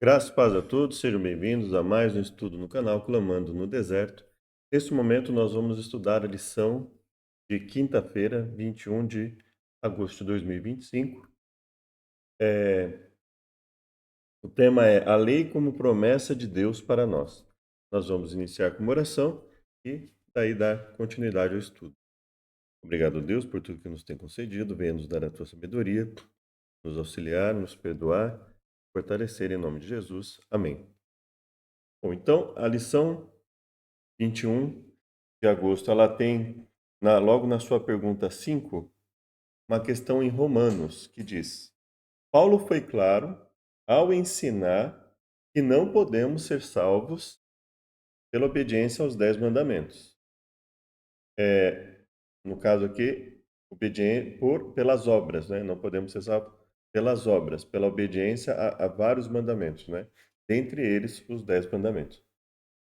Graças e paz a todos, sejam bem-vindos a mais um estudo no canal Clamando no Deserto. Neste momento, nós vamos estudar a lição de quinta-feira, 21 de agosto de 2025. O tema é a lei como promessa de Deus para nós. Nós vamos iniciar com uma oração e daí dar continuidade ao estudo. Obrigado, Deus, por tudo que nos tem concedido. Venha nos dar a tua sabedoria, nos auxiliar, nos perdoar, fortalecer em nome de Jesus. Amém. Bom, então, a lição 21 de agosto, ela tem, logo na sua pergunta 5, uma questão em Romanos, que diz: Paulo foi claro ao ensinar que não podemos ser salvos pela obediência aos 10 mandamentos. É, no caso aqui, pelas obras, né? Não podemos ser salvos pelas obras, pela obediência a vários mandamentos, né? Dentre eles, os 10 mandamentos.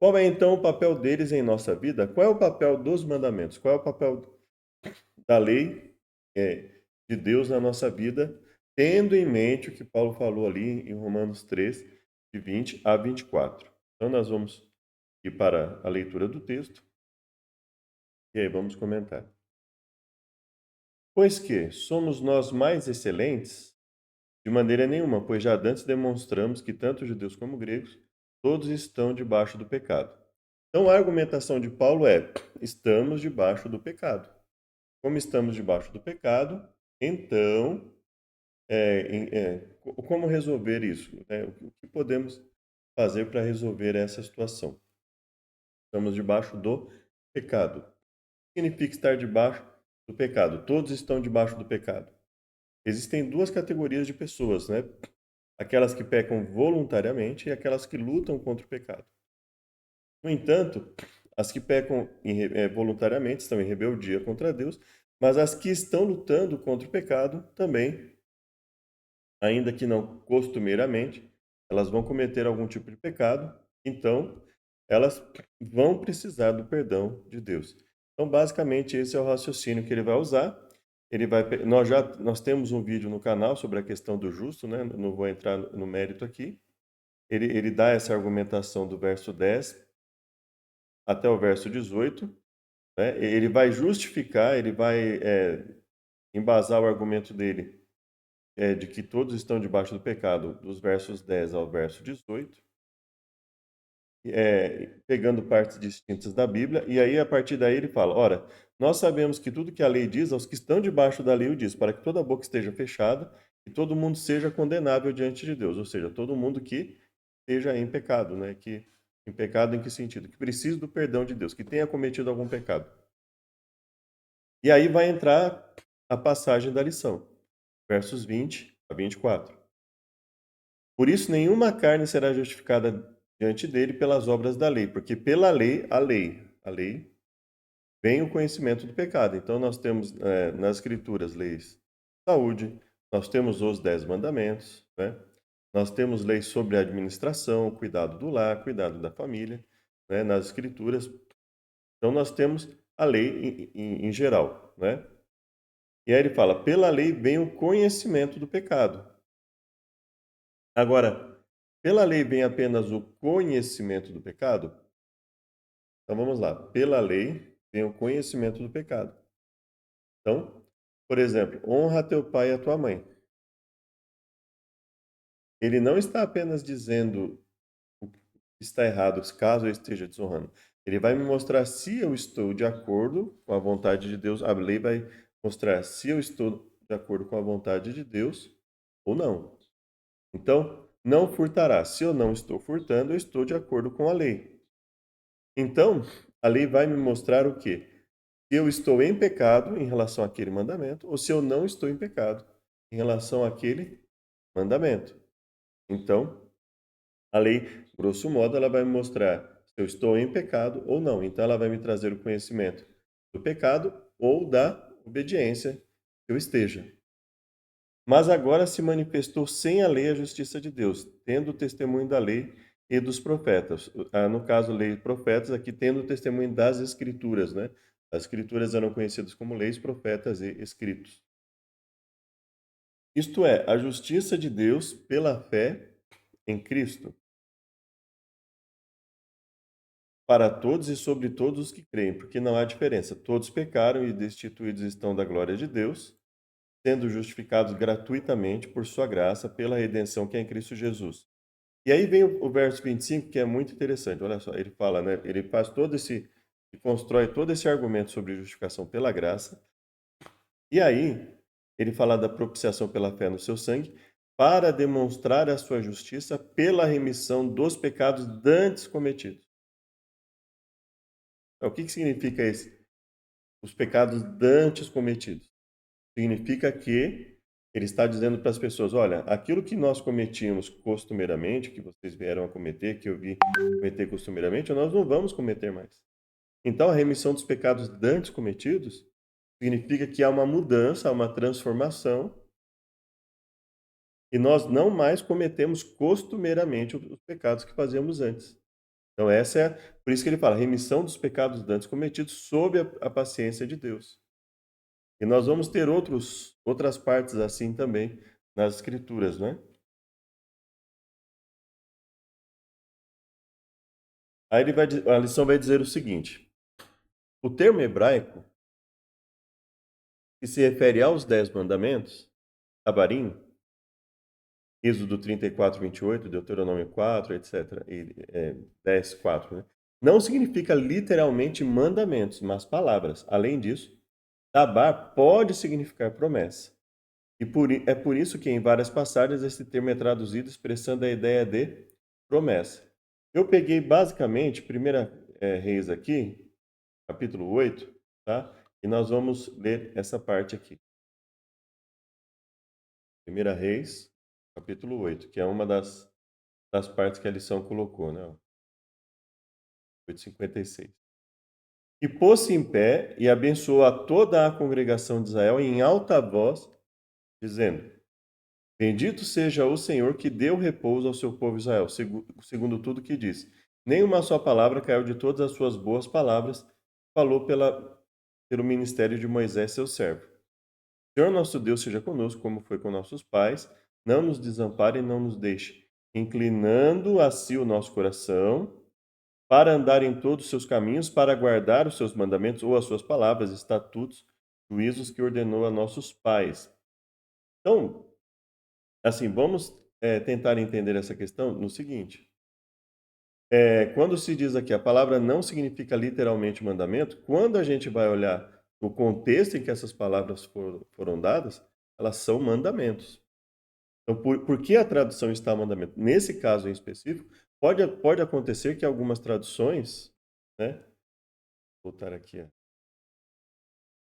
Qual é então o papel deles em nossa vida? Qual é o papel dos mandamentos? Qual é o papel da lei de Deus na nossa vida, tendo em mente o que Paulo falou ali em Romanos 3, de 20 a 24. Então, nós vamos ir para a leitura do texto e aí vamos comentar. Pois que somos nós mais excelentes? De maneira nenhuma, pois já antes demonstramos que tanto judeus como gregos, todos estão debaixo do pecado. Então, a argumentação de Paulo é: estamos debaixo do pecado. Como estamos debaixo do pecado, então como resolver isso? O que podemos fazer para resolver essa situação? Estamos debaixo do pecado. O que significa estar debaixo do pecado? Todos estão debaixo do pecado. Existem duas categorias de pessoas, né? Aquelas que pecam voluntariamente e aquelas que lutam contra o pecado. No entanto, as que pecam voluntariamente estão em rebeldia contra Deus, mas as que estão lutando contra o pecado também, ainda que não costumeiramente, elas vão cometer algum tipo de pecado, então elas vão precisar do perdão de Deus. Então, basicamente, esse é o raciocínio que ele vai usar. Nós temos um vídeo no canal sobre a questão do justo, né? Não vou entrar no mérito aqui. Ele dá essa argumentação do verso 10 até o verso 18, né? Ele vai justificar, ele vai embasar o argumento dele de que todos estão debaixo do pecado, dos versos 10 ao verso 18, pegando partes distintas da Bíblia, e aí a partir daí ele fala: ora, nós sabemos que tudo que a lei diz, aos que estão debaixo da lei o diz, para que toda boca esteja fechada e todo mundo seja condenável diante de Deus, ou seja, todo mundo que esteja em pecado, né? Em pecado em que sentido? Que precise do perdão de Deus, que tenha cometido algum pecado. E aí vai entrar a passagem da lição, versos 20 a 24. Por isso, nenhuma carne será justificada diante dele pelas obras da lei, porque pela lei, a lei, vem o conhecimento do pecado. Então, nós temos nas Escrituras leis de saúde, nós temos os 10 mandamentos, né? Nós temos leis sobre a administração, cuidado do lar, cuidado da família, né? Nas Escrituras. Então, nós temos a lei em geral, né? E aí ele fala: pela lei vem o conhecimento do pecado. Agora, pela lei vem apenas o conhecimento do pecado? Então vamos lá. Pela lei vem o conhecimento do pecado. Então, por exemplo, honra teu pai e a tua mãe. Ele não está apenas dizendo o que está errado, caso eu esteja desonrando. Ele vai me mostrar se eu estou de acordo com a vontade de Deus. A lei vai mostrar se eu estou de acordo com a vontade de Deus ou não. Então, não furtará. Se eu não estou furtando, eu estou de acordo com a lei. Então, a lei vai me mostrar o quê? Se eu estou em pecado em relação àquele mandamento, ou se eu não estou em pecado em relação àquele mandamento. Então, a lei, grosso modo, ela vai me mostrar se eu estou em pecado ou não. Então, ela vai me trazer o conhecimento do pecado ou da obediência que eu esteja. Mas agora se manifestou sem a lei a justiça de Deus, tendo o testemunho da lei e dos profetas. No caso, lei e profetas, aqui tendo o testemunho das escrituras, né? As escrituras eram conhecidas como leis, profetas e escritos. Isto é, a justiça de Deus pela fé em Cristo para todos e sobre todos os que creem, porque não há diferença. Todos pecaram e destituídos estão da glória de Deus, sendo justificados gratuitamente por sua graça, pela redenção que é em Cristo Jesus. E aí vem o verso 25, que é muito interessante. Olha só, ele fala, né? Ele faz todo esse, ele constrói todo esse argumento sobre justificação pela graça. E aí, ele fala da propiciação pela fé no seu sangue, para demonstrar a sua justiça pela remissão dos pecados dantes cometidos. Então, o que significa esse? Os pecados dantes cometidos. Significa que ele está dizendo para as pessoas: olha, aquilo que nós cometíamos costumeiramente, que vocês vieram a cometer, que eu vi cometer costumeiramente, nós não vamos cometer mais. Então, a remissão dos pecados dantes cometidos significa que há uma mudança, há uma transformação, e nós não mais cometemos costumeiramente os pecados que fazíamos antes. Então, essa é por isso que ele fala: remissão dos pecados dantes cometidos sob a paciência de Deus. E nós vamos ter outras partes assim também nas Escrituras, né? Aí a lição vai dizer o seguinte: o termo hebraico, que se refere aos 10 mandamentos, Abarim, Êxodo 34, 28, Deuteronômio 4, etc., e 10, 4, né? Não significa literalmente mandamentos, mas palavras. Além disso, Tabar pode significar promessa. E é por isso que em várias passagens esse termo é traduzido expressando a ideia de promessa. Eu peguei basicamente 1 Reis aqui, capítulo 8, tá? E nós vamos ler essa parte aqui. 1 Reis, capítulo 8, que é uma das partes que a lição colocou, né? 8:56. E pôs-se em pé e abençoou a toda a congregação de Israel em alta voz, dizendo: Bendito seja o Senhor que deu repouso ao seu povo Israel, segundo tudo que disse. Nenhuma só palavra caiu de todas as suas boas palavras, falou pelo ministério de Moisés, seu servo. Senhor nosso Deus seja conosco, como foi com nossos pais, não nos desampare e não nos deixe, inclinando a si o nosso coração, para andar em todos os seus caminhos, para guardar os seus mandamentos ou as suas palavras, estatutos, juízos que ordenou a nossos pais. Então, assim, vamos tentar entender essa questão no seguinte: quando se diz aqui a palavra não significa literalmente mandamento, quando a gente vai olhar o contexto em que essas palavras foram dadas, elas são mandamentos. Então, por que a tradução está mandamento? Nesse caso em específico, pode acontecer que algumas traduções, né? Vou voltar aqui.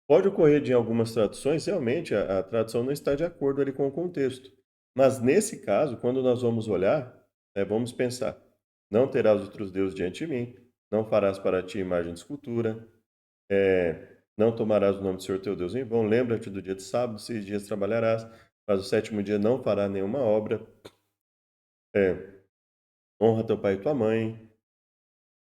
Pode ocorrer de algumas traduções, realmente a tradução não está de acordo ali com o contexto. Mas nesse caso, quando nós vamos olhar, vamos pensar: não terás outros deuses diante de mim, não farás para ti imagem de escultura, não tomarás o nome do Senhor teu Deus em vão, lembra-te do dia de sábado, 6 dias trabalharás, mas o sétimo dia não fará nenhuma obra, honra teu pai e tua mãe,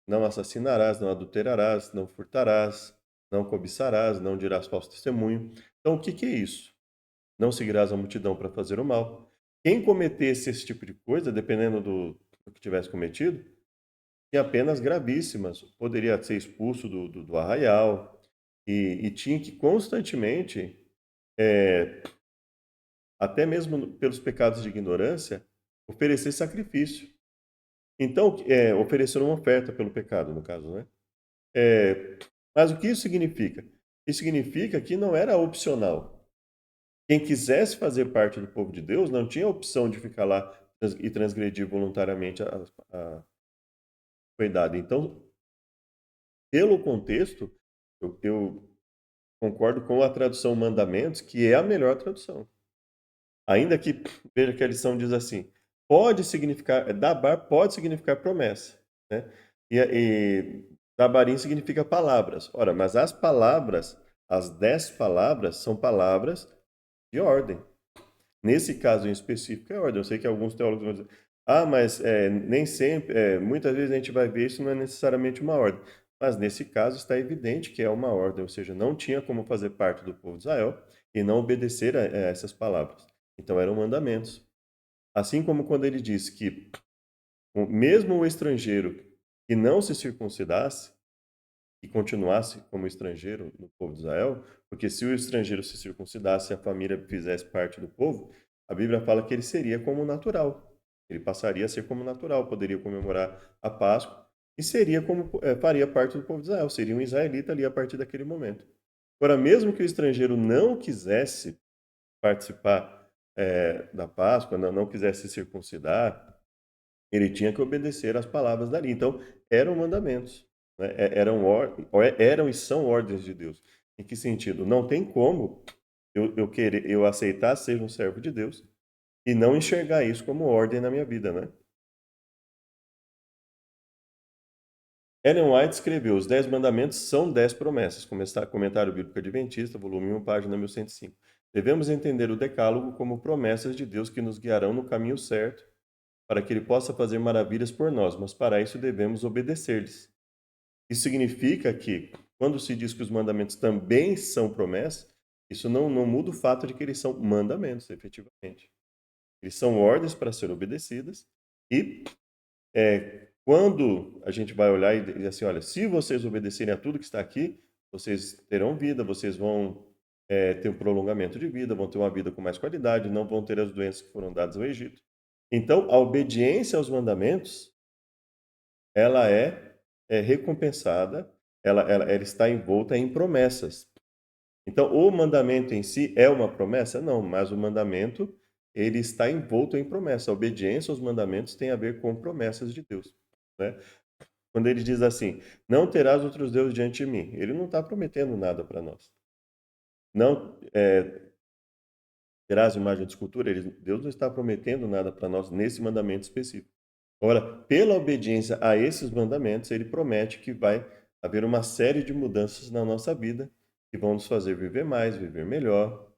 não assassinarás, não adulterarás, não furtarás, não cobiçarás, não dirás falso testemunho. Então, o que é isso? Não seguirás a multidão para fazer o mal. Quem cometesse esse tipo de coisa, dependendo do que tivesse cometido, tinha penas gravíssimas. Poderia ser expulso do arraial e tinha que constantemente, até mesmo pelos pecados de ignorância, oferecer sacrifício. Então, oferecer uma oferta pelo pecado, no caso, né? Mas o que isso significa? Isso significa que não era opcional. Quem quisesse fazer parte do povo de Deus não tinha a opção de ficar lá e transgredir voluntariamente a foi dada. Então, pelo contexto, eu concordo com a tradução mandamentos, que é a melhor tradução. Ainda que, veja que a lição diz assim, pode significar, dabar pode significar promessa, né? E dabarim significa palavras. Ora, mas as palavras, as 10 palavras, são palavras de ordem. Nesse caso em específico é ordem. Eu sei que alguns teólogos vão dizer, mas nem sempre, muitas vezes a gente vai ver isso não é necessariamente uma ordem. Mas nesse caso está evidente que é uma ordem, ou seja, não tinha como fazer parte do povo de Israel e não obedecer a essas palavras. Então eram mandamentos. Assim como quando ele diz que mesmo o estrangeiro que não se circuncidasse e continuasse como estrangeiro no povo de Israel, porque se o estrangeiro se circuncidasse e a família fizesse parte do povo, a Bíblia fala que ele seria como natural. Ele passaria a ser como natural, poderia comemorar a Páscoa e seria como faria parte do povo de Israel, seria um israelita ali a partir daquele momento. Agora, mesmo que o estrangeiro não quisesse participar da Páscoa, não quisesse se circuncidar, ele tinha que obedecer às palavras dali. Então, eram mandamentos, né? Eram e são ordens de Deus. Em que sentido? Não tem como eu aceitar ser um servo de Deus e não enxergar isso como ordem na minha vida, né? Ellen White escreveu: Os 10 Mandamentos são 10 promessas. Comentário Bíblico Adventista, volume 1, página 1105. Devemos entender o Decálogo como promessas de Deus que nos guiarão no caminho certo para que ele possa fazer maravilhas por nós, mas para isso devemos obedecer-lhes. Isso significa que, quando se diz que os mandamentos também são promessas, isso não muda o fato de que eles são mandamentos, efetivamente. Eles são ordens para serem obedecidas e quando a gente vai olhar e dizer assim, olha, se vocês obedecerem a tudo que está aqui, vocês terão vida, vocês vão ter um prolongamento de vida, vão ter uma vida com mais qualidade, não vão ter as doenças que foram dadas ao Egito. Então, a obediência aos mandamentos, ela é recompensada, ela está envolta em promessas. Então, o mandamento em si é uma promessa? Não, mas o mandamento, ele está envolto em promessa. A obediência aos mandamentos tem a ver com promessas de Deus, né? Quando ele diz assim, não terás outros deuses diante de mim, ele não está prometendo nada para nós. Não terás imagem de escultura, Deus não está prometendo nada para nós nesse mandamento específico. Ora, pela obediência a esses mandamentos, ele promete que vai haver uma série de mudanças na nossa vida que vão nos fazer viver mais, viver melhor,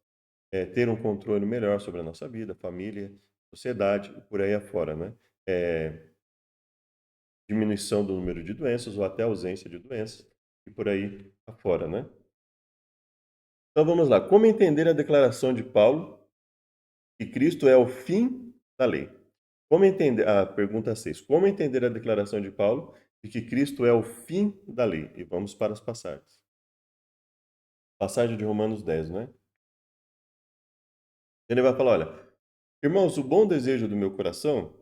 ter um controle melhor sobre a nossa vida, família, sociedade e por aí afora, né? Diminuição do número de doenças ou até ausência de doenças e por aí afora, né? Então vamos lá. Como entender a declaração de Paulo que Cristo é o fim da lei? Como entender, a pergunta 6. Como entender a declaração de Paulo de que Cristo é o fim da lei? E vamos para as passagens. Passagem de Romanos 10, né? Ele vai falar, olha, irmãos, o bom desejo do meu coração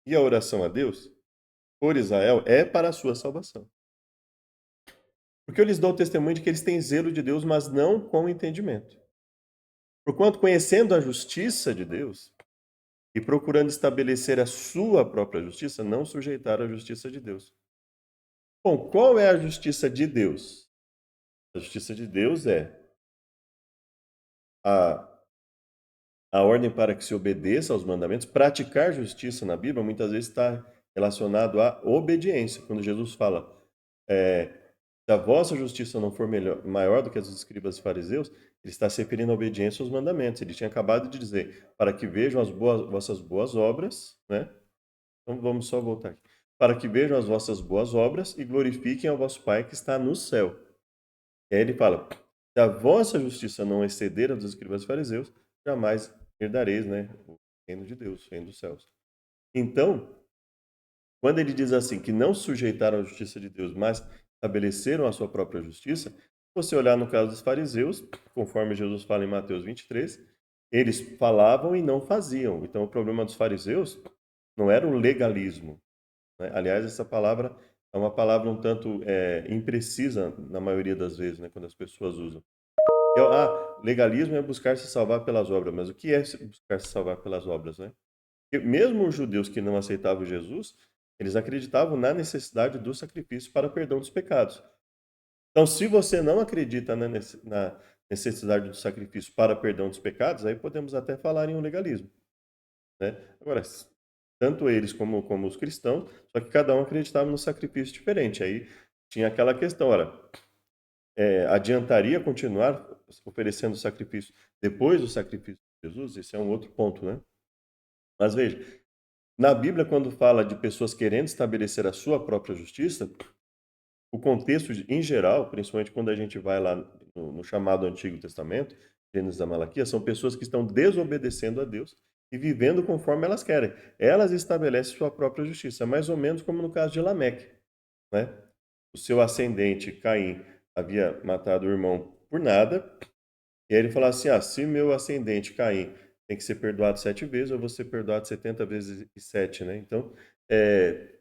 e a oração a Deus por Israel é para a sua salvação. Porque eu lhes dou testemunho de que eles têm zelo de Deus, mas não com entendimento. Porquanto, conhecendo a justiça de Deus e procurando estabelecer a sua própria justiça, não sujeitaram a justiça de Deus. Bom, qual é a justiça de Deus? A justiça de Deus é a, a ordem para que se obedeça aos mandamentos. Praticar justiça na Bíblia muitas vezes está relacionado à obediência. Quando Jesus fala, é, se a vossa justiça não for maior do que as dos escribas e fariseus, ele está se referindo à obediência aos mandamentos. Ele tinha acabado de dizer, para que vejam as vossas boas obras, né? Então vamos só voltar aqui. Para que vejam as vossas boas obras e glorifiquem ao vosso Pai que está no céu. E aí ele fala, se a vossa justiça não exceder a dos escribas e fariseus, jamais herdareis, né, o reino de Deus, o reino dos céus. Então, quando ele diz assim, que não sujeitaram a justiça de Deus, mas estabeleceram a sua própria justiça, se você olhar no caso dos fariseus, conforme Jesus fala em Mateus 23, eles falavam e não faziam. Então, o problema dos fariseus não era o legalismo, né? Aliás, essa palavra é uma palavra um tanto imprecisa na maioria das vezes, né, quando as pessoas usam. Legalismo é buscar se salvar pelas obras, mas o que é buscar se salvar pelas obras, né? Porque mesmo os judeus que não aceitavam Jesus, eles acreditavam na necessidade do sacrifício para perdão dos pecados. Então, se você não acredita na necessidade do sacrifício para perdão dos pecados, aí podemos até falar em um legalismo, né? Agora, tanto eles como os cristãos, só que cada um acreditava no sacrifício diferente. Aí tinha aquela questão, olha, adiantaria continuar oferecendo sacrifício depois do sacrifício de Jesus? Esse é um outro ponto, né? Mas veja, na Bíblia, quando fala de pessoas querendo estabelecer a sua própria justiça, o contexto, em geral, principalmente quando a gente vai lá no chamado Antigo Testamento, Gênesis a Malaquias, são pessoas que estão desobedecendo a Deus e vivendo conforme elas querem. Elas estabelecem sua própria justiça, mais ou menos como no caso de Lameque, né? O seu ascendente, Caim, havia matado o irmão por nada, e aí ele falou assim: se meu ascendente Caim tem que ser perdoado 7 vezes, eu vou ser perdoado 70 vezes e 7, né? Então, é,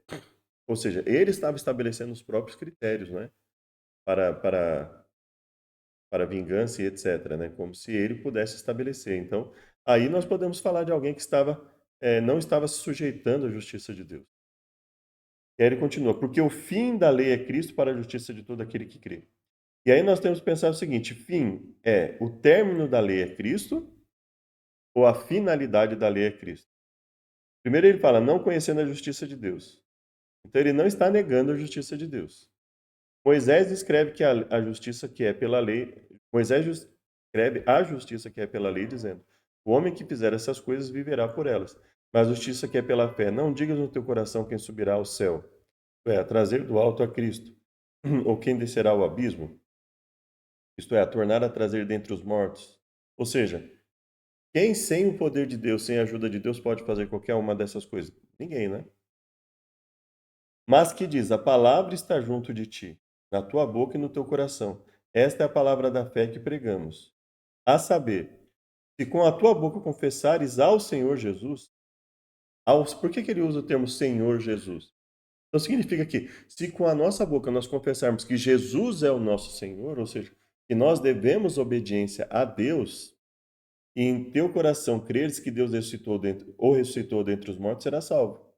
ou seja, ele estava estabelecendo os próprios critérios, né? Para, para, para vingança e etc., né? Como se ele pudesse estabelecer. Então, aí nós podemos falar de alguém que não estava se sujeitando à justiça de Deus. E aí ele continua: porque o fim da lei é Cristo para a justiça de todo aquele que crê. E aí nós temos que pensar o seguinte: fim é o término da lei é Cristo ou a finalidade da lei é Cristo? Primeiro ele fala, não conhecendo a justiça de Deus. Então ele não está negando a justiça de Deus. Moisés escreve que a justiça que é pela lei, escreve a justiça que é pela lei, dizendo: o homem que fizer essas coisas viverá por elas. Mas a justiça que é pela fé, não digas no teu coração quem subirá ao céu, a trazer do alto a Cristo, ou quem descerá ao abismo, isto é, a tornar a trazer dentre os mortos. Ou seja, quem sem o poder de Deus, sem a ajuda de Deus, pode fazer qualquer uma dessas coisas? Ninguém, né? Mas que diz: a palavra está junto de ti, na tua boca e no teu coração. Esta é a palavra da fé que pregamos. A saber, se com a tua boca confessares ao Senhor Jesus, por que ele usa o termo Senhor Jesus? Então significa que, se com a nossa boca nós confessarmos que Jesus é o nosso Senhor, ou seja, que nós devemos obediência a Deus, e em teu coração creres que Deus ressuscitou dentre os mortos, será salvo.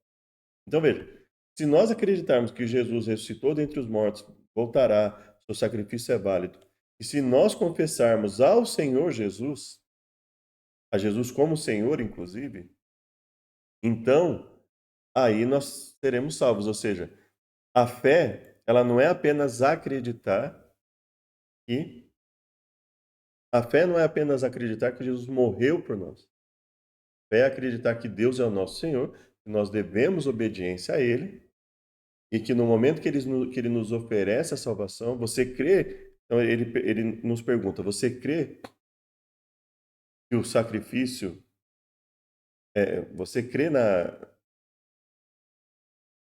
Então veja, se nós acreditarmos que Jesus ressuscitou dentre os mortos, voltará, seu sacrifício é válido, e se nós confessarmos ao Senhor Jesus, a Jesus como Senhor, inclusive, então aí nós seremos salvos. Ou seja, a fé, ela não é apenas acreditar que a fé não é apenas acreditar que Jesus morreu por nós. A fé é acreditar que Deus é o nosso Senhor, que nós devemos obediência a Ele, e que no momento que ele nos oferece a salvação, você crê? Então ele nos pergunta: você crê que o sacrifício, você crê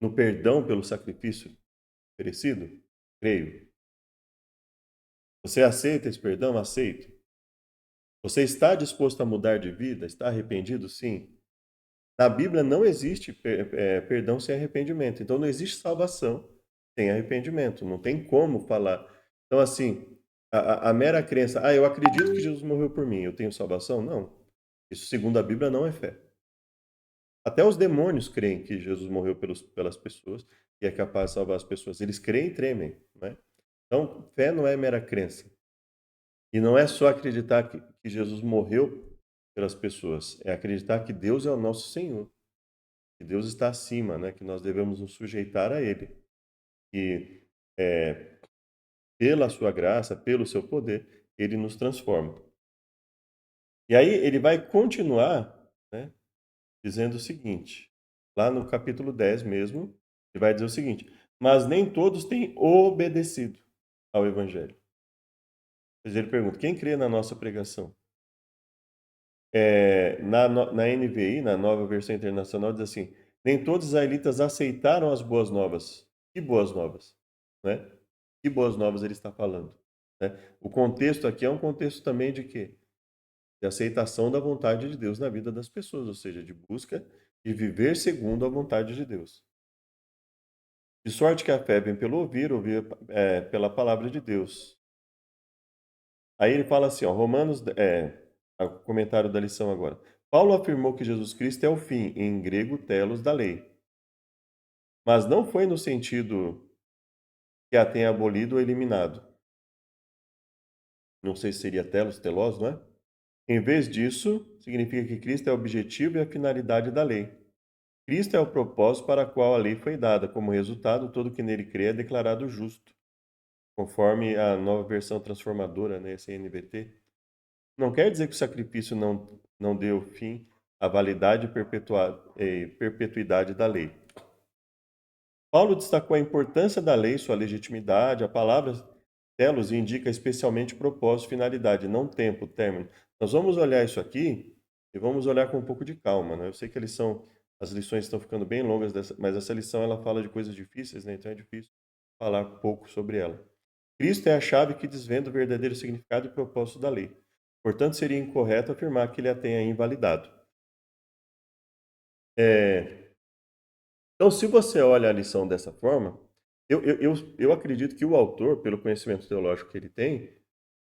no perdão pelo sacrifício oferecido? Creio. Você aceita esse perdão? Aceito. Você está disposto a mudar de vida? Está arrependido? Sim. Na Bíblia não existe perdão sem arrependimento. Então não existe salvação sem arrependimento. Não tem como falar. Então, assim, a mera crença, eu acredito que Jesus morreu por mim, eu tenho salvação? Não. Isso, segundo a Bíblia, não é fé. Até os demônios creem que Jesus morreu pelas pessoas e é capaz de salvar as pessoas. Eles creem e tremem, né? Então, fé não é mera crença. E não é só acreditar que Jesus morreu pelas pessoas, é acreditar que Deus é o nosso Senhor, que Deus está acima, né? Que nós devemos nos sujeitar a Ele. E pela sua graça, pelo seu poder, Ele nos transforma. E aí ele vai continuar, né, dizendo o seguinte, lá no capítulo 10 mesmo, ele vai dizer o seguinte: mas nem todos têm obedecido ao Evangelho. Quer dizer, ele pergunta: quem crê na nossa pregação? Na NVI, na Nova Versão Internacional, diz assim: nem todos os israelitas aceitaram as boas novas. Que boas novas? Né? Que boas novas ele está falando? Né? O contexto aqui é um contexto também de quê? De aceitação da vontade de Deus na vida das pessoas, ou seja, de busca de viver segundo a vontade de Deus. De sorte que a fé vem pelo ouvir pela palavra de Deus. Aí ele fala assim, ó, o comentário da lição agora. Paulo afirmou que Jesus Cristo é o fim, em grego, telos, da lei. Mas não foi no sentido que a tenha abolido ou eliminado. Não sei se seria telos, telos, não é? Em vez disso, significa que Cristo é o objetivo e a finalidade da lei. Cristo é o propósito para o qual a lei foi dada. Como resultado, todo que nele crê é declarado justo, conforme a nova versão transformadora, né, esse NVT. Não quer dizer que o sacrifício não deu fim à validade e perpetuidade da lei. Paulo destacou a importância da lei, sua legitimidade. A palavra telos indica especialmente propósito, finalidade, não tempo, término. Nós vamos olhar isso aqui e vamos olhar com um pouco de calma, né? Eu sei que as lições estão ficando bem longas, mas essa lição ela fala de coisas difíceis, né? Então é difícil falar pouco sobre ela. Cristo é a chave que desvenda o verdadeiro significado e propósito da lei. Portanto, seria incorreto afirmar que ele a tenha invalidado. É, então, se você olha a lição dessa forma, eu acredito que o autor, pelo conhecimento teológico que ele tem,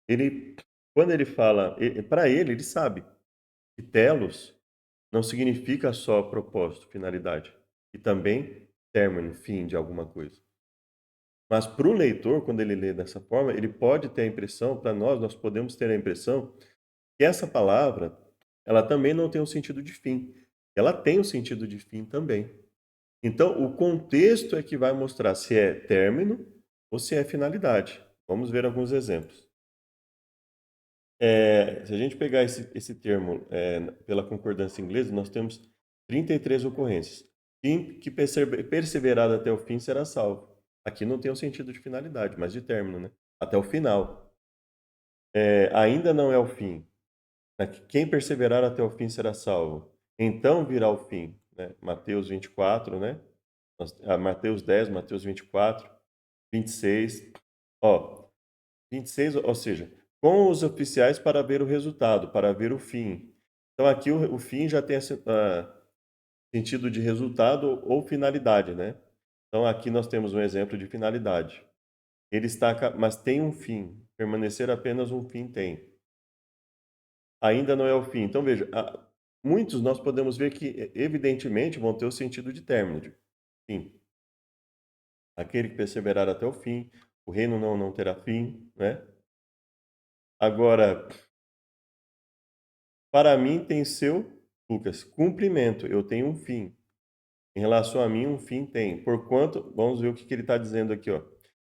ele, quando ele fala, para ele sabe que telos não significa só propósito, finalidade, e também término, fim de alguma coisa. Mas para o leitor, quando ele lê dessa forma, ele pode ter a impressão, para nós podemos ter a impressão que essa palavra, ela também não tem um sentido de fim. Ela tem um sentido de fim também. Então, o contexto é que vai mostrar se é término ou se é finalidade. Vamos ver alguns exemplos. Se a gente pegar esse termo pela concordância inglesa, nós temos 33 ocorrências. Quem que perseverar até o fim será salvo. Aqui não tem o sentido de finalidade, mas de término, né? Até o final. Ainda não é o fim. Né? Quem perseverar até o fim será salvo. Então virá o fim. Né? Mateus 24, né? Mateus 10, Mateus 24, 26. Ó, 26, ou seja, com os oficiais para ver o resultado, para ver o fim. Então aqui o fim já tem sentido de resultado ou finalidade, né? Então aqui nós temos um exemplo de finalidade. Ele está, mas tem um fim. Permanecer apenas um fim tem. Ainda não é o fim. Então veja, muitos nós podemos ver que evidentemente vão ter o sentido de término, de fim. Aquele que perseverar até o fim, o reino não terá fim, né? Agora, para mim tem seu, Lucas, cumprimento. Eu tenho um fim. Em relação a mim, um fim tem. Porquanto, vamos ver o que ele está dizendo aqui, ó.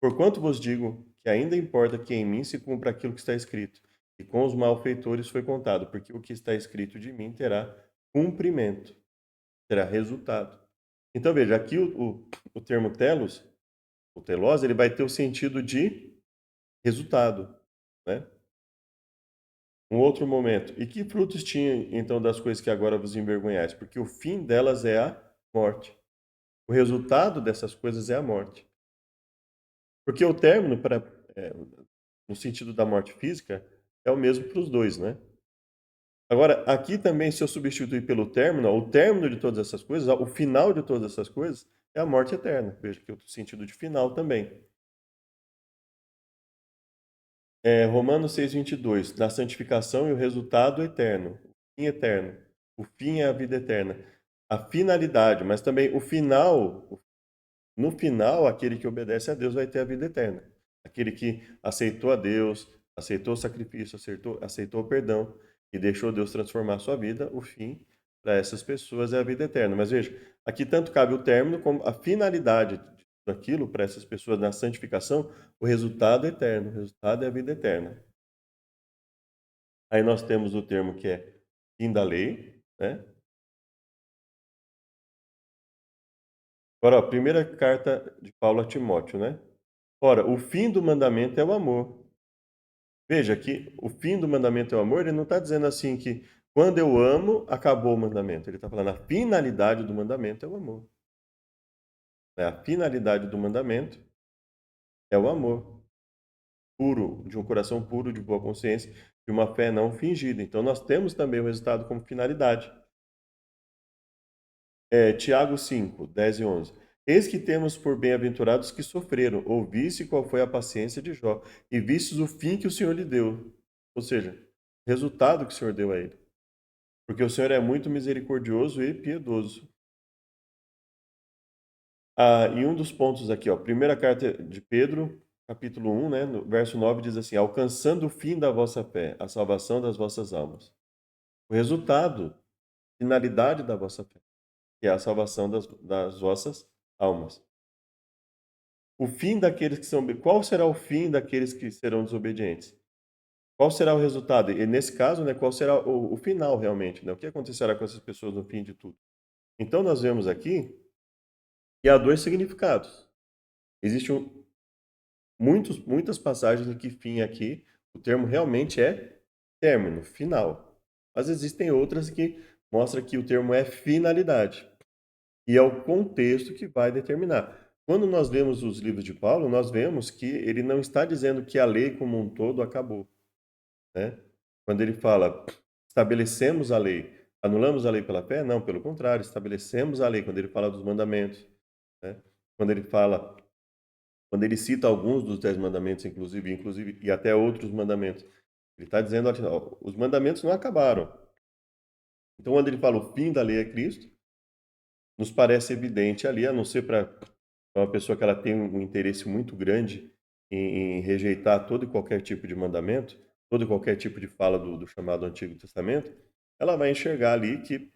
Porquanto vos digo que ainda importa que em mim se cumpra aquilo que está escrito. E com os malfeitores foi contado, porque o que está escrito de mim terá cumprimento, terá resultado. Então veja, aqui o termo telos, o telos, ele vai ter o sentido de resultado, né? Um outro momento. E que frutos tinha então das coisas que agora vos envergonhais? Porque o fim delas é a morte. O resultado dessas coisas é a morte. Porque o término, no sentido da morte física, é o mesmo para os dois, né? Agora, aqui também, se eu substituir pelo término, o término de todas essas coisas, o final de todas essas coisas, é a morte eterna. Veja que é o sentido de final também. Romanos 6:22, da santificação e o resultado eterno, o fim eterno. O fim é a vida eterna. A finalidade, mas também o final, no final, aquele que obedece a Deus vai ter a vida eterna. Aquele que aceitou a Deus, aceitou o sacrifício, aceitou o perdão e deixou Deus transformar a sua vida, o fim para essas pessoas é a vida eterna. Mas veja, aqui tanto cabe o término como a finalidade daquilo para essas pessoas na santificação, o resultado é eterno, o resultado é a vida eterna. Aí nós temos o termo que é fim da lei, né? Agora, ó, primeira carta de Paulo a Timóteo, né? Ora, o fim do mandamento é o amor. Veja que o fim do mandamento é o amor, ele não está dizendo assim que quando eu amo, acabou o mandamento. Ele está falando a finalidade do mandamento é o amor. A finalidade do mandamento é o amor puro, de um coração puro, de boa consciência, de uma fé não fingida. Então nós temos também o resultado como finalidade. Tiago 5, 10 e 11. Eis que temos por bem-aventurados que sofreram, ouviste qual foi a paciência de Jó, e vistes o fim que o Senhor lhe deu. Ou seja, o resultado que o Senhor deu a ele. Porque o Senhor é muito misericordioso e piedoso. E um dos pontos aqui, ó, primeira carta de Pedro, capítulo 1, né, no verso 9, diz assim: alcançando o fim da vossa fé, a salvação das vossas almas. O resultado, finalidade da vossa fé, que é a salvação das vossas almas. O fim daqueles que são. Qual será o fim daqueles que serão desobedientes? Qual será o resultado? E nesse caso, né, qual será o final realmente? Né? O que acontecerá com essas pessoas no fim de tudo? Então, nós vemos aqui que há dois significados. Existem muitas passagens em que fim aqui, o termo realmente é término, final. Mas existem outras que mostram que o termo é finalidade. E é o contexto que vai determinar. Quando nós vemos os livros de Paulo, nós vemos que ele não está dizendo que a lei como um todo acabou, né? Quando ele fala, estabelecemos a lei, anulamos a lei pela fé? Não, pelo contrário, estabelecemos a lei. Quando ele fala dos mandamentos, né? Quando ele fala, quando ele cita alguns dos 10 mandamentos, inclusive e até outros mandamentos, ele está dizendo, ó, os mandamentos não acabaram. Então, quando ele fala o fim da lei é Cristo, nos parece evidente ali, a não ser para uma pessoa que ela tem um interesse muito grande em rejeitar todo e qualquer tipo de mandamento, todo e qualquer tipo de fala do chamado Antigo Testamento, ela vai enxergar ali que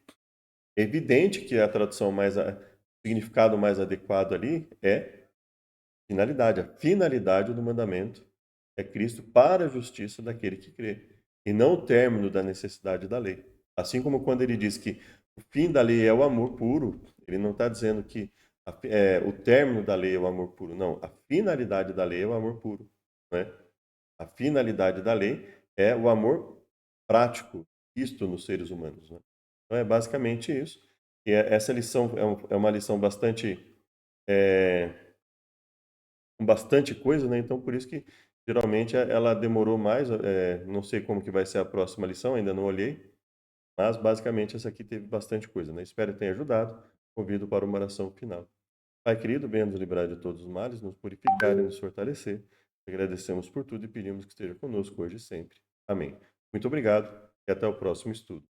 é evidente que a tradução o significado mais adequado ali é finalidade. A finalidade do mandamento é Cristo para a justiça daquele que crê, e não o término da necessidade da lei. Assim como quando ele diz que o fim da lei é o amor puro, ele não está dizendo que o término da lei é o amor puro. Não, a finalidade da lei é o amor puro, né? A finalidade da lei é o amor prático, visto nos seres humanos, né? Então é basicamente isso. E essa lição é uma lição é, com bastante coisa, né? Então por isso que geralmente ela demorou mais. Não sei como que vai ser a próxima lição, ainda não olhei, mas basicamente essa aqui teve bastante coisa, né? Espero que tenha ajudado. Convido para uma oração final. Pai querido, venha nos livrar de todos os males, nos purificar e nos fortalecer. Agradecemos por tudo e pedimos que esteja conosco hoje e sempre. Amém. Muito obrigado e até o próximo estudo.